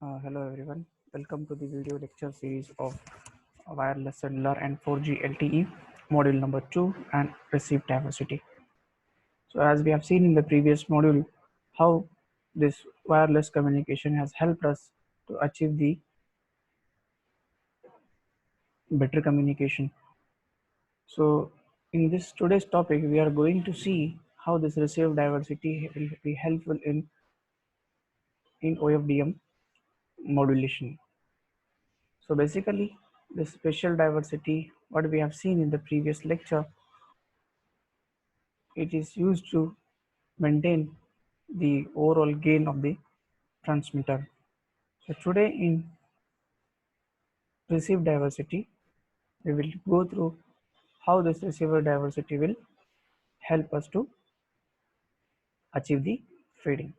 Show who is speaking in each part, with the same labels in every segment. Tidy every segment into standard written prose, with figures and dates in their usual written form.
Speaker 1: Hello everyone, welcome to the video lecture series of wireless cellular and 4G LTE module number 2 and receive diversity. So as we have seen in the previous module how this wireless communication has helped us to achieve the better communication. So in this today's topic we are going to see how this receive diversity will be helpful in OFDM modulation. So basically the spatial diversity, what we have seen in the previous lecture, it is used to maintain the overall gain of the transmitter. So today in receive diversity, we will go through how this receiver diversity will help us to achieve the fading.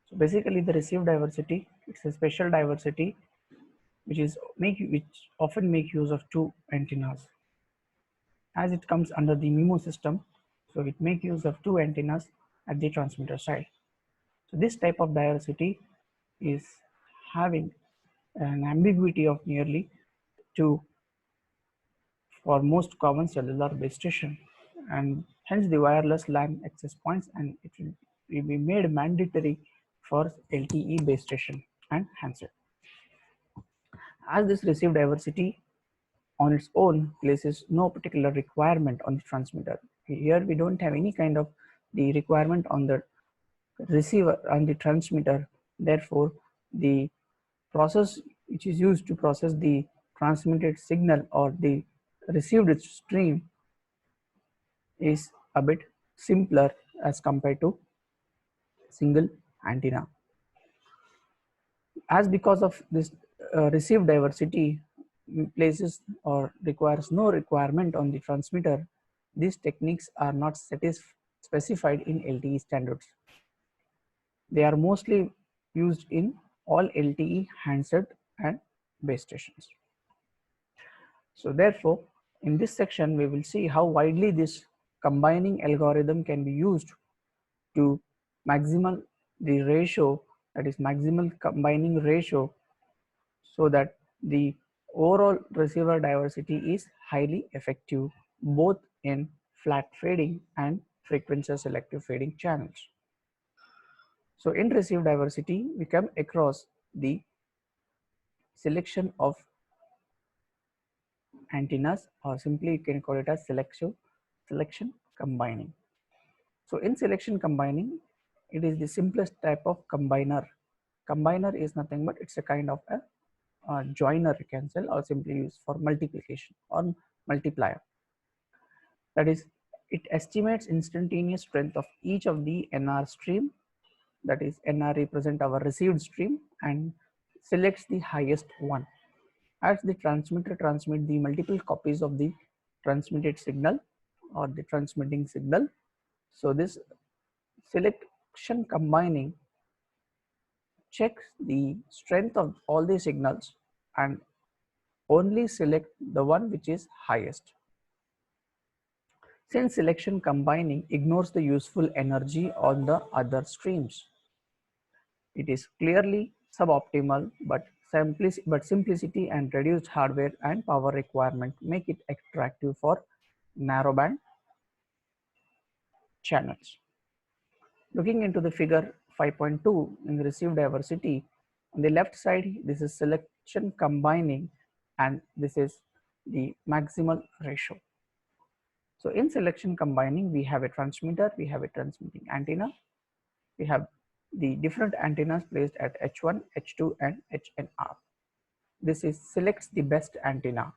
Speaker 1: So basically the receive diversity, it's a special diversity which often make use of two antennas. As it comes under the MIMO system, so it make use of two antennas at the transmitter side. So this type of diversity is having an ambiguity of nearly 2 for most common cellular base station, and hence the wireless LAN access points, and it will be made mandatory for LTE base station and handset. As this receive diversity on its own places no particular requirement on the transmitter. Here we don't have any kind of the requirement on the receiver and the transmitter. Therefore, the process which is used to process the transmitted signal or the received stream is a bit simpler as compared to single antenna. As because of this received diversity places or requires no requirement on the transmitter, these techniques are not specified in LTE standards. They are mostly used in all LTE handset and base stations. So therefore, in this section, we will see how widely this combining algorithm can be used to maximal the ratio, that is maximal combining ratio, so that the overall receiver diversity is highly effective both in flat fading and frequency selective fading channels. So in receive diversity, we come across the selection of antennas, or simply you can call it as selection combining. So in selection combining, it is the simplest type of combiner. Combiner is nothing but it's a kind of a joiner, you can say, or simply used for multiplication or multiplier. That is, it estimates instantaneous strength of each of the NR stream, that is NR represent our received stream, and selects the highest one. As the transmitter transmit the multiple copies of the transmitted signal or the transmitting signal, so this selection combining checks the strength of all the signals and only select the one which is highest. Since selection combining ignores the useful energy on the other streams, it is clearly suboptimal, but simplicity and reduced hardware and power requirement make it attractive for narrowband channels. Looking into the figure 5.2 in the receive diversity, on the left side this is selection combining and this is the maximal ratio. So in selection combining, we have a transmitter, we have a transmitting antenna, we have the different antennas placed at H1, H2 and HNR. This is selects the best antenna.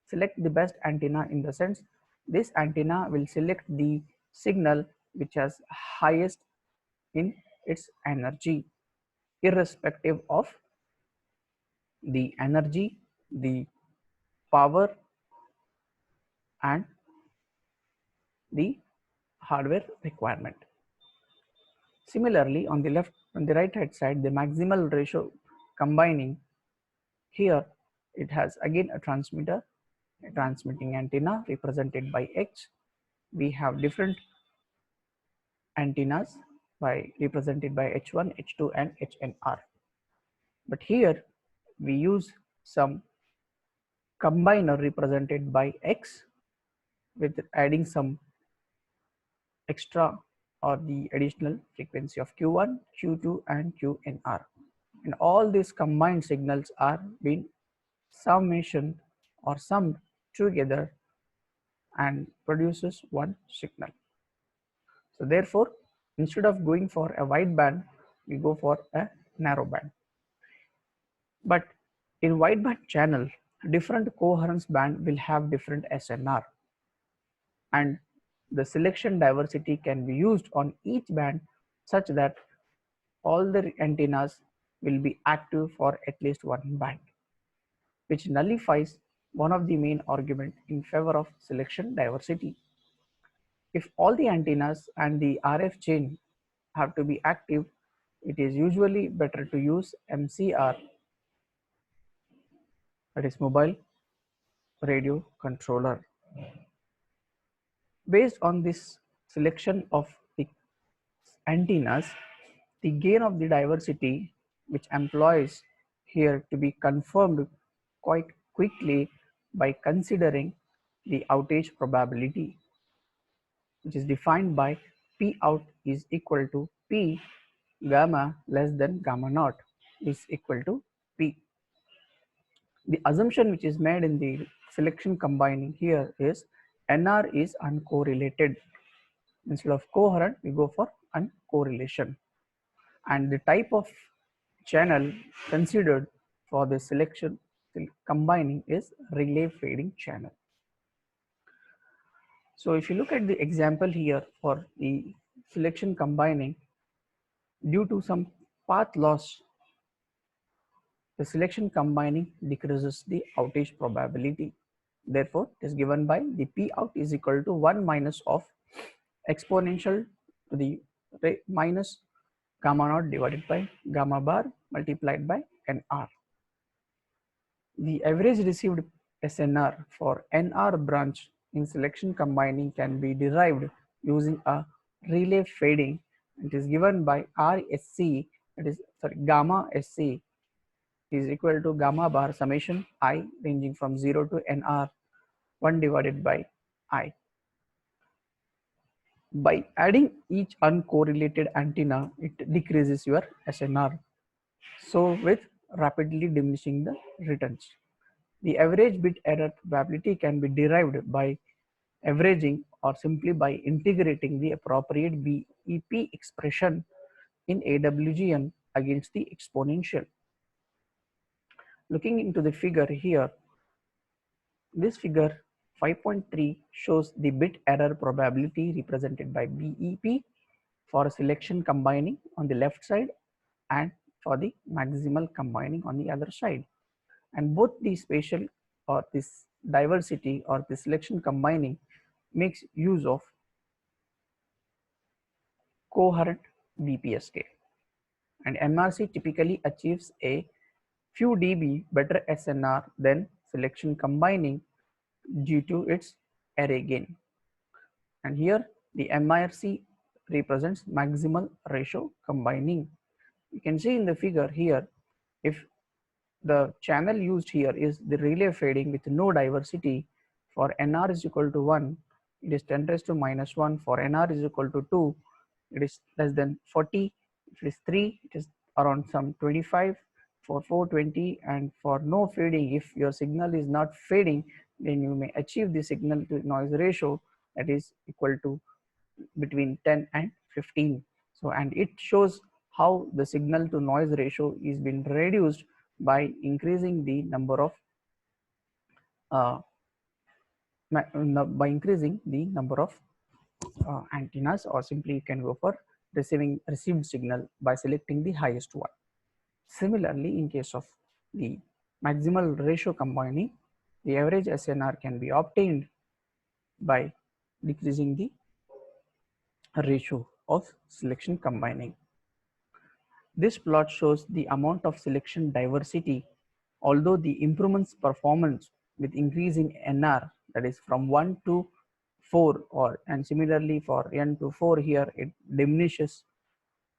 Speaker 1: Select the best antenna in the sense this antenna will select the signal which has highest in its energy, irrespective of the energy, the power and the hardware requirement. Similarly, on the right hand side, the maximal ratio combining, here it has again a transmitter, a transmitting antenna represented by X. We have different antennas represented by H1, H2 and HNR. But here we use some combiner represented by X with adding some extra or the additional frequency of Q1, Q2 and QNR. And all these combined signals are being summation or summed together and produces one signal. So therefore, instead of going for a wide band, we go for a narrow band. But in wideband channel, different coherence band will have different SNR, and the selection diversity can be used on each band such that all the antennas will be active for at least one band, which nullifies one of the main argument in favor of selection diversity. If all the antennas and the RF chain have to be active, it is usually better to use MCR, that is mobile radio controller. Based on this selection of the antennas, the gain of the diversity which employs here to be confirmed quite quickly by considering the outage probability, which is defined by P out is equal to P gamma less than gamma naught is equal to P. The assumption which is made in the selection combining here is NR is uncorrelated. Instead of coherent, we go for uncorrelation. And the type of channel considered for the selection combining is relay fading channel. So if you look at the example here for the selection combining, due to some path loss, the selection combining decreases the outage probability. Therefore, it is given by the P out is equal to 1 minus of exponential to the minus gamma naught divided by gamma bar multiplied by NR. The average received SNR for NR branch in selection combining can be derived using a relay fading. It is given by RSC, that is gamma SC is equal to gamma bar summation I ranging from 0 to NR 1 divided by I. By adding each uncorrelated antenna, it decreases your SNR. So with rapidly diminishing the returns. The average bit error probability can be derived by averaging or simply by integrating the appropriate BEP expression in AWGN against the exponential. Looking into the figure here, this figure 5.3 shows the bit error probability represented by BEP for selection combining on the left side and for the maximal combining on the other side. And both the spatial or this diversity or the selection combining makes use of coherent BPSK, and MRC typically achieves a few dB better SNR than selection combining due to its array gain. And here the MRC represents maximal ratio combining. You can see in the figure here, if the channel used here is the relay fading with no diversity, for NR is equal to 1, it is 10 raised to minus 1. For NR is equal to 2, it is less than 40. If it is 3, it is around some 25. For 420, and for no fading, if your signal is not fading, then you may achieve the signal to noise ratio that is equal to between 10 and 15. So, and it shows how the signal to noise ratio is being reduced by increasing the number of antennas, or simply you can go for received signal by selecting the highest one. Similarly, in case of the maximal ratio combining, the average SNR can be obtained by decreasing the ratio of selection combining. This plot shows the amount of selection diversity, although the improvements performance with increase in NR, that is from 1 to 4, or and similarly for N to 4 here it diminishes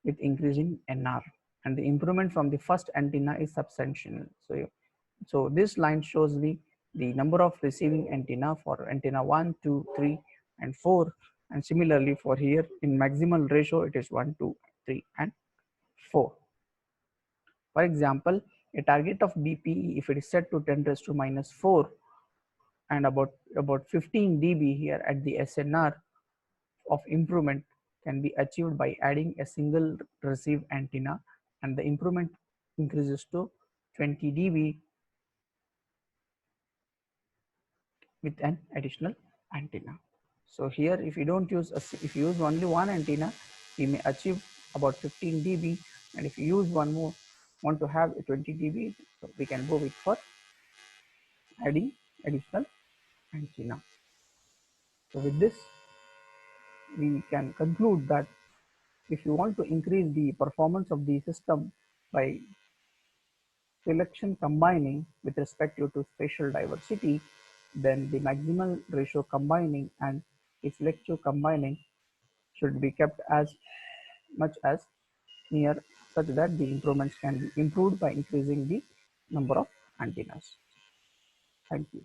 Speaker 1: with increasing NR. and the improvement from the first antenna is substantial. So this line shows the number of receiving antenna for antenna 1, 2, 3, and 4, and similarly for here in maximal ratio it is 1, 2, 3, and 4. For example, a target of BPE, if it is set to 10 raised to minus 4 and about 15 dB here at the SNR of improvement can be achieved by adding a single receive antenna, and the improvement increases to 20 dB with an additional antenna. So here if you don't use if you use only one antenna, we may achieve about 15 dB, and if you use one more, want to have a 20 dB, so we can go with for adding additional antenna. So with this we can conclude that if you want to increase the performance of the system by selection combining with respect to spatial diversity, then the maximal ratio combining and the selective combining should be kept as much as near such that the improvements can be improved by increasing the number of antennas. Thank you.